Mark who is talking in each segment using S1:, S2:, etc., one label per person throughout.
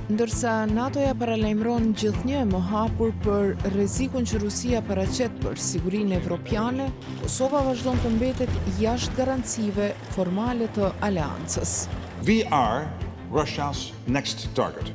S1: Ndërsa NATO-ja paralajmëron gjithnjë më hapur për rrezikun që Rusia paraqet për sigurinë evropiane, Kosova vazhdon të mbetet jashtë garancive formale të aleancës.
S2: We are Russia's next target.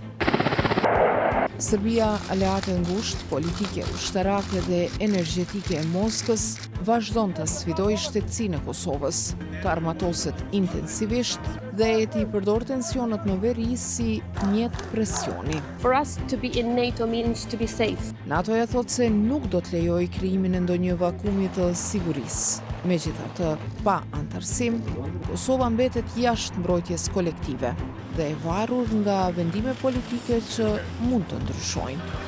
S1: Serbia, aleate ngushtë, politike, ushtarake dhe energjetike e Moskës, vazhdon të sfidojë shtetësinë e Kosovës, të armatoset intensivisht dhe e të përdor tensionet më veri si mjet presioni.
S3: For us to be in NATO means to be safe.
S1: NATO-ja thotë se nuk do të lejojë krijimin e ndonjë vakumi të sigurisë. Megjithatë, pa antarësim, Kosova mbetet jashtë mbrojtjes kolektive dhe e varur nga vendime politike që mund të ndryshojnë.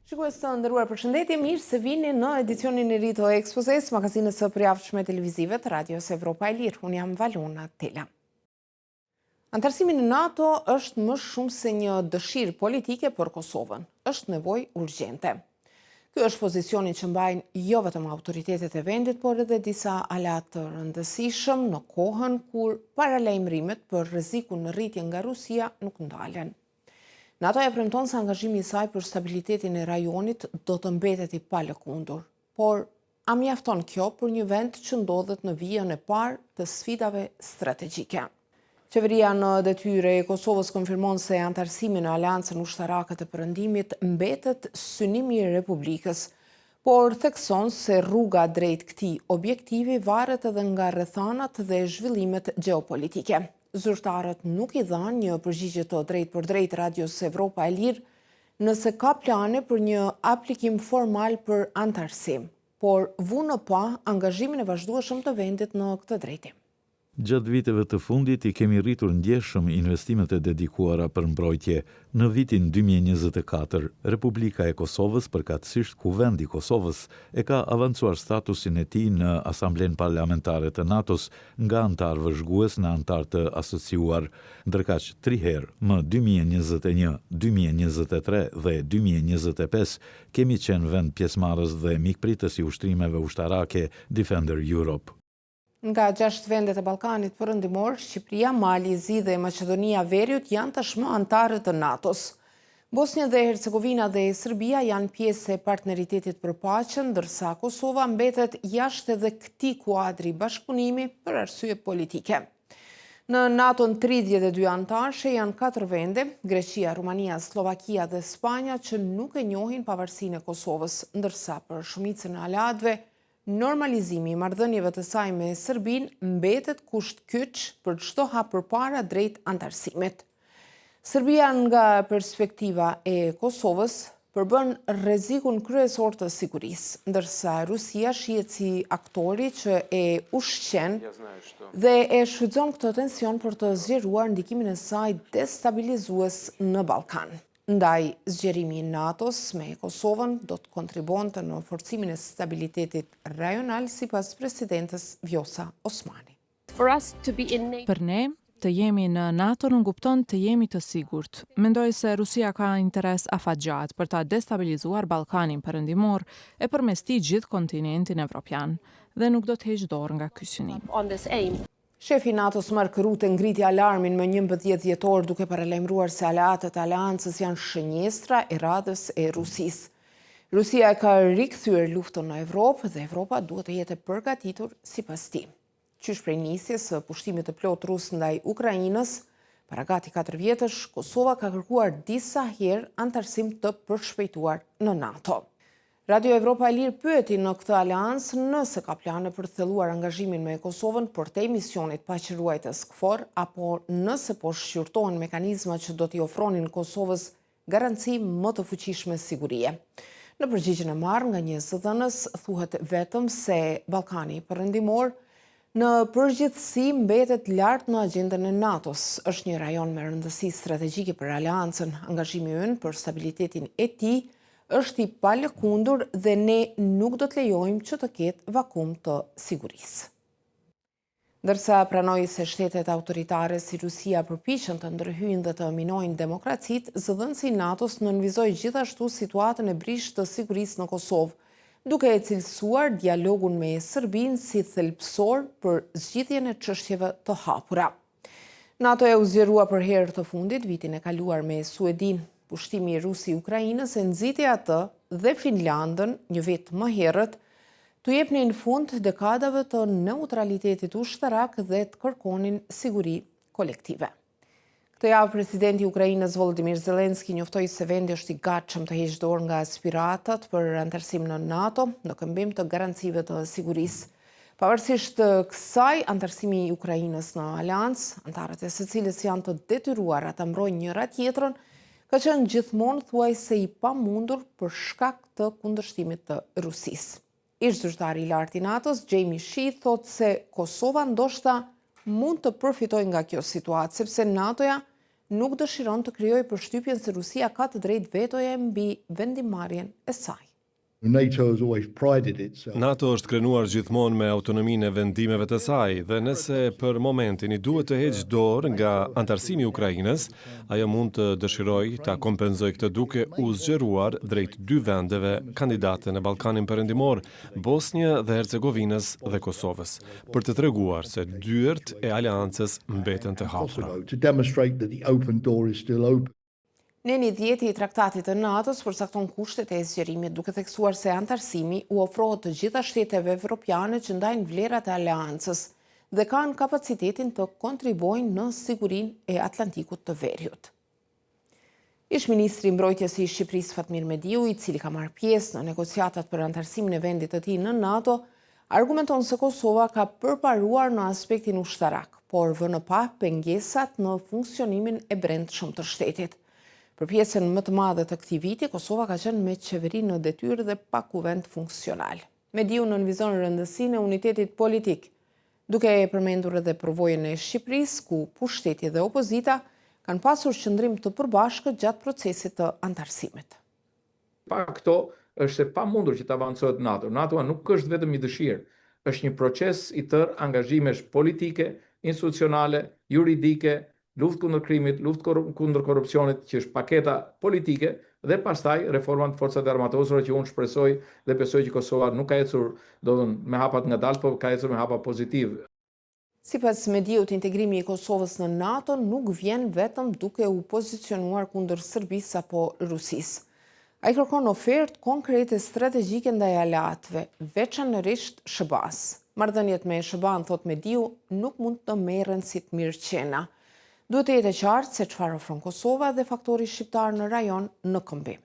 S1: Shikues të nderuar, përshëndetje, mirë se vini në edicionin e ri të Ekspozes, magazinës së përjavshme televizive të Radios Evropa e Lirë. Unë jam Valona Tela. Antarësimi në NATO është më shumë se një dëshirë politike për Kosovën. Është nevojë urgjente. Ky është pozicioni që mbajnë jo vetëm autoritetet e vendit, por edhe disa aleat të rëndësishëm në kohën kur paralajmërimet për rrezikun në rritje nga Rusia nuk ndalen. NATO-ja premton se angazhimi i saj për stabilitetin e rajonit do të mbetet i palëkundur, por a mjafton kjo për një vend që ndodhet në vijën e parë të sfidave strategjike? Qeveria në detyre e Kosovës konfirmon se antarësimi në Aleancën Ushtarake të Perëndimit mbetet synimi i Republikës, por thekson se rruga drejt këtij objektivi varet edhe nga rrethanat dhe zhvillimet gjeopolitike. Zyrtarët nuk i dhanë një përgjigje të drejt për drejt Radios Evropa e Lirë nëse ka plane për një aplikim formal për antarësim, por vu në pa angazhimin e vazhdueshëm të vendit në këtë drejtim.
S4: Gjatë viteve të fundit i kemi rritur ndjeshëm investimet e dedikuara për mbrojtje. Në vitin 2024, Republika e Kosovës, përkatësisht Kuvendi i Kosovës, e ka avancuar statusin e tij në Asamblenë Parlamentare të NATO-s nga antar vëzhgues në antar të asociuar. Ndërkaq 3 herë, më 2021, 2023 dhe 2025, kemi qenë vend pjesëmarrës dhe mikpritës i ushtrimeve ushtarake Defender Europe.
S1: Nga 6 vendet e Ballkanit Perëndimor, Shqipëria, Mali, Zi dhe Maqedonia e Veriut janë tashmë antarë të NATO-s. Bosnia dhe Hercegovina dhe Serbia janë pjesë e partneritetit për paqen, ndërsa Kosova mbetet jashtë edhe këtij kuadri bashkëpunimi për arsye politike. Në NATO-n 32 antarëshe janë 4 vende, Greqia, Rumania, Slovakia dhe Spanja, që nuk e njohin pavarësinë e Kosovës, ndërsa për shumicën e aleatëve normalizimi i marrëdhënieve të saj me Serbinë mbetet kusht kyç për çdo hap përpara drejt antarësimit. Serbia nga perspektiva e Kosovës përbën rrezikun kryesor të sigurisë, ndërsa Rusia shihet si aktori që e ushqen dhe e shfrytëzon këtë tension për të zgjeruar ndikimin e saj destabilizues në Ballkan. Ndaj, zgjerimi i NATO-s me Kosovën do të kontribuonte në forcimin e stabilitetit rajonal, sipas presidentes Vjosa Osmani.
S3: For us to be in NATO.
S5: Për ne, të jemi në NATO nuk kupton të jemi të sigurt. Mendoj se Rusia ka interes afatgjat për ta destabilizuar Ballkanin Perëndimor e përmesti gjithë kontinentin evropian dhe nuk do të heq dorë nga ky synim.
S3: On this aim.
S1: Shefi NATO-s Mark Rutte ngriti alarmin më 11 dhjetor duke paralajmëruar se aleatët e aleancës janë shënjestra e radhës e Rusisë. Rusia e ka rikthyer luftën në Evropë dhe Evropa duhet të jetë e përgatitur sipas tij. Qysh prej nisjes së pushtimit të plot rus ndaj Ukrainës, para gati 4 vjetësh, Kosova ka kërkuar disa herë antarësim të përshpejtuar në NATO. Radio Evropa e Lirë pyeti në këtë aleancë nëse ka plane për të thelluar angazhimin me Kosovën përtej misionit paqëruajtës KFOR, apo nëse po shqyrtohen mekanizmat që do t'i ofronin Kosovës garanci më të fuqishme sigurie. Në përgjigjen e marrë nga një zëdhënës thuhet vetëm se Ballkani Perëndimor në përgjithësi mbetet lart në agjendën e NATO-s. Është një rajon me rëndësi strategjike për aleancën. Angazhimi ynë për stabilitetin e tij është i palëkundur dhe ne nuk do të lejojmë që të ketë vakum të sigurisë. Ndërsa pranoi se shtetet autoritare si Rusia përpiqen të ndërhyjnë dhe të minojnë demokracitë, zëdhënësi i NATO-s nënvizoi gjithashtu situatën e brishtë të sigurisë në Kosovë, duke e cilësuar dialogun me Serbinë si thelbësor për zgjidhjen e çështjeve të hapura. NATO e u zgjerua për herë të fundit vitin e kaluar me Suedin. Pushtimi i Rusi-Ukrainës e nxiti atë dhe Finlandën një vit më herët të jepnin fund dekadave të neutralitetit ushtarak dhe të kërkonin siguri kolektive. Këtë javë presidenti i Ukrainës Volodymyr Zelensky njoftoi se vendi është i gatshëm të heqë dorë nga aspiratat për antarësim në NATO në këmbim të garancive të sigurisë. Pavarësisht kësaj, antarësimi i Ukrainës në aleancë, antarët e secilës janë të detyruara ta mbrojnë njëra tjetrën, ka qenë gjithmonë thuajse i pamundur për shkak të kundërshtimit të Rusisë. Ish-zyrtari i lartë i NATO-s, Jamie Shea, thotë se Kosova ndoshta mund të përfitojë nga kjo situatë, sepse NATO-ja nuk dëshiron të krijojë përshtypjen se Rusia ka të drejtë vetoje mbi vendimarrjen e saj.
S6: NATO është krenuar gjithmonë me autonominë e vendimeve të saj dhe nëse për momentin i duhet të heqë dorë nga antarësimi i Ukrainës, ajo mund të dëshirojë ta kompenzojë këtë duke u zgjeruar drejt dy vendeve kandidate në Ballkanin Perëndimor, Bosnjë dhe Hercegovinës dhe Kosovës, për të treguar se dyert e aleancës mbeten të hapura.
S1: Neni 10 i traktatit të NATO-s përcakton kushtet e zgjerimit, duke theksuar se antarësimi u ofrohet të gjitha shteteve evropiane që ndajnë vlerat e aleancës dhe kanë kapacitetin të kontribuojnë në sigurinë e Atlantikut të Veriut. Ish-ministri i mbrojtjes i Shqipërisë Fatmir Mediu, i cili ka marrë pjesë në negociatat për antarësimin e vendit të tij në NATO, argumenton se Kosova ka përparuar në aspektin ushtarak, por vënë pa pengesat në funksionimin e brendshëm të shtetit. Për pjesën më të madhe të këtij viti, Kosova ka qenë me qeveri në detyrë dhe pa kuvend funksional. Mediu nënvizon rëndësinë e unitetit politik, duke e përmendur edhe përvojën e Shqipërisë, ku pushteti dhe opozita kanë pasur qëndrim të përbashkët gjatë procesit të antarësimit.
S7: Pa këto është e pamundur që të avancohet NATO. NATO nuk është vetëm një dëshirë, është një proces i tërë angazhimesh politike, institucionale, juridike, luftë kundër krimit, luftë kundër korrupsionit, që është paketa politike, dhe pastaj reformat të forcat armatosore që unë shpresoj dhe besoj që Kosova nuk ka ecur me hapat ngadalë, por ka ecur me hapa pozitiv.
S1: Sipas Mediut, integrimi i Kosovës në NATO nuk vjen vetëm duke u pozicionuar kundër Serbisë apo Rusisë. Ai kërkon ofertë konkrete strategjike ndaj aleatëve, veçanërisht SHBA-s. Marrëdhëniet me SHBA-n, thot Mediu, nuk mund të merren si të mirëqena. Duhet të jetë e qartë se çfarë ofron Kosova dhe faktori shqiptar në rajon në këmbim.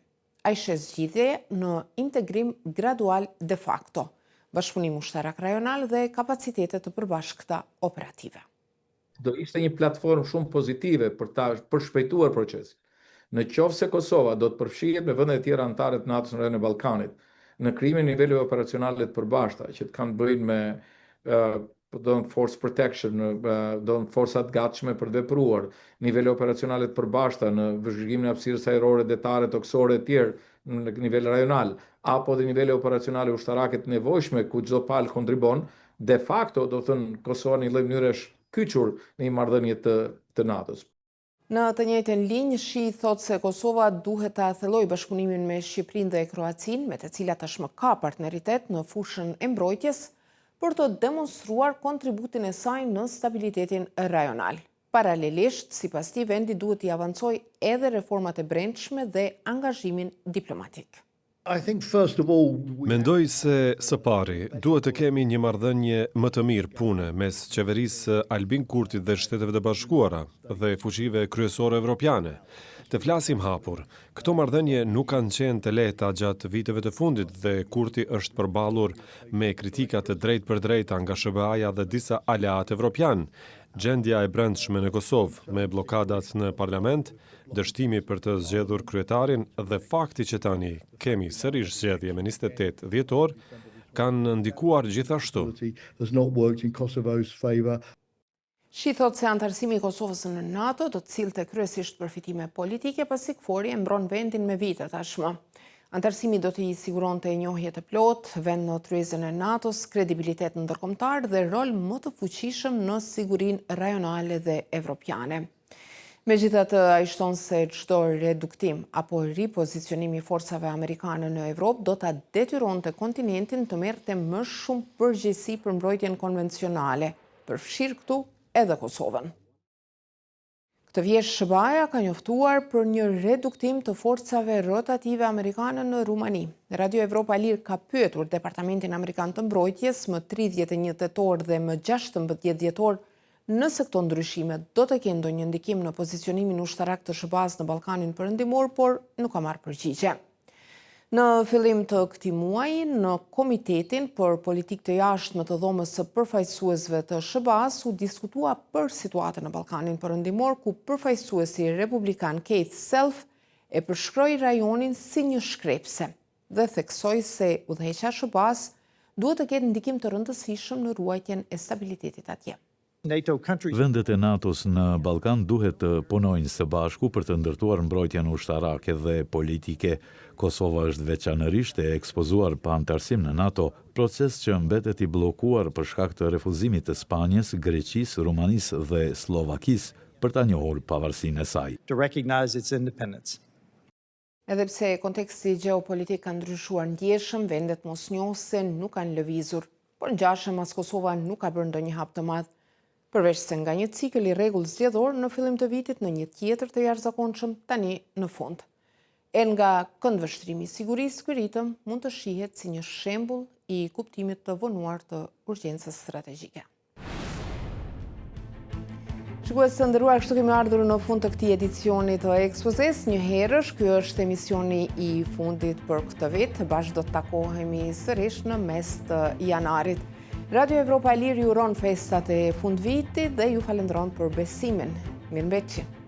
S1: Ai sheh zgjidhje në integrim gradual de facto, bashkëpunim ushtarak rajonal dhe kapacitete të përbashkëta operative.
S7: Do ishte një platformë shumë pozitive për ta përshpejtuar procesin. Në qoftë se Kosova do të përfshihet me vendet e tjera anëtare të NATO-s në rajonin e Ballkanit, në krijimin e niveleve operacionale të përbashkëta që të kanë bëjnë me force protection, forcat gatshme për të vepruar, nivele operacionale të përbashkëta në vëzhgimin e hapësirës ajrore, detare, toksore e tjerë në nivel rajonal, apo dhe nivele operacionale ushtarake të nevojshme ku çdo palë kontribon, de facto do të thënë Kosova në një lloj mënyre është kyçur në një marrëdhënie të NATO-s.
S1: Në të njëjtën linjë, Shea thotë se Kosova duhet ta thellojë bashkëpunimin me Shqipërinë dhe Kroacinë, me të cilat tashmë ka partneritet në fushën e mbrojtjes, për të demonstruar kontributin e saj në stabilitetin rajonal. Paralelisht, sipas tij, vendi duhet t'i avancojë edhe reformat e brendshme dhe angazhimin diplomatik.
S6: Mendoj se së pari duhet të kemi një marrëdhënie më të mirë pune mes qeverisë Albin Kurtit dhe Shteteve të Bashkuara dhe fuqive kryesore evropiane. Të flasim hapur, këto marrëdhënie nuk kanë qenë të lehta gjatë viteve të fundit dhe Kurti është përballur me kritika të drejtë për drejta nga SBA-ja dhe disa aleatë evropian. Gjendja e brendshme në Kosovë me blokadat në parlament, dështimi për të zgjedhur kryetarin dhe fakti që tani kemi sërish zgjedhje me 28 dhjetor kanë ndikuar gjithashtu.
S1: Shea thotë se antarësimi i Kosovës në NATO do të cilëte kryesisht përfitime politike, pasi KFOR-i e mbron vendin me vite tashmë. Antarësimi do të i siguronte njohje të plotë, vend në tryezën e NATO-s, kredibilitet ndërkombëtar dhe rol më të fuqishëm në sigurinë rajonale dhe evropiane. Megjithatë, ai shton se çdo reduktim apo ripozicionim i forcave amerikane në Evropë do ta detyronte kontinentin të merrte më shumë përgjegjësi për mbrojtjen konvencionale, përfshirë këtu edhe Kosovën. Këtë vjesht SBA ka njoftuar për një reduktim të forcave rotative amerikane në Rumani. Radio Evropa Lirë ka pyetur Departamentin Amerikan të Mbrojtjes më 31 tetor dhe më 16 dhjetor nëse këto ndryshime do të kenë ndonjë ndikim në pozicionimin ushtarak të SBA-s në Ballkanin Perëndimor, por nuk ka marrë përgjigje. Në fillim të këtij muaji, në Komitetin për Politikë të Jashtme të Dhomës së Përfaqësuesve të SBA-s u diskutua për situatën në Ballkanin Perëndimor, ku përfaqësuesi republikan Keith Self e përshkroi rajonin si një shkrepse dhe theksoi se udhëheqja e SBA-s duhet të ketë ndikim të rëndësishëm në ruajtjen e stabilitetit atje.
S4: Vendet e NATO-s në Ballkan duhet të punojnë së bashku për të ndërtuar mbrojtjen ushtarake dhe politike. Kosova është veçanërisht e ekspozuar pa antarësim në NATO, proces që mbetet i bllokuar për shkak të refuzimit të Spanjës, Greqisë, Rumanisë dhe Slovakisë për ta njohur pavarësinë e saj.
S1: Edhe pse konteksti gjeopolitik ka ndryshuar ndjeshëm, vendet mosnjohëse nuk kanë lëvizur, por ngjashëm as Kosova nuk ka bërë ndonjë hap të madh. Përveç se nga një cikël i rregull zgjedhor në fillim të vitit në një tjetër të jashtëzakonshëm tani në fund. E nga këndvështrimi i sigurisë, ky ritëm mund të shihet si një shembull i kuptimit të vonuar të urgjencës strategjike. Shikues të nderuar, kështu kemi ardhur në fund të këtij edicioni të ekspozes. Një herësh, ky është emisioni i fundit për këtë vit. Bashkë do të takohemi sërish në mes të janarit. Radio Evropa Lirë ju uron festat e fundvitit dhe ju falendron për besimin. Mirëmbëjtje.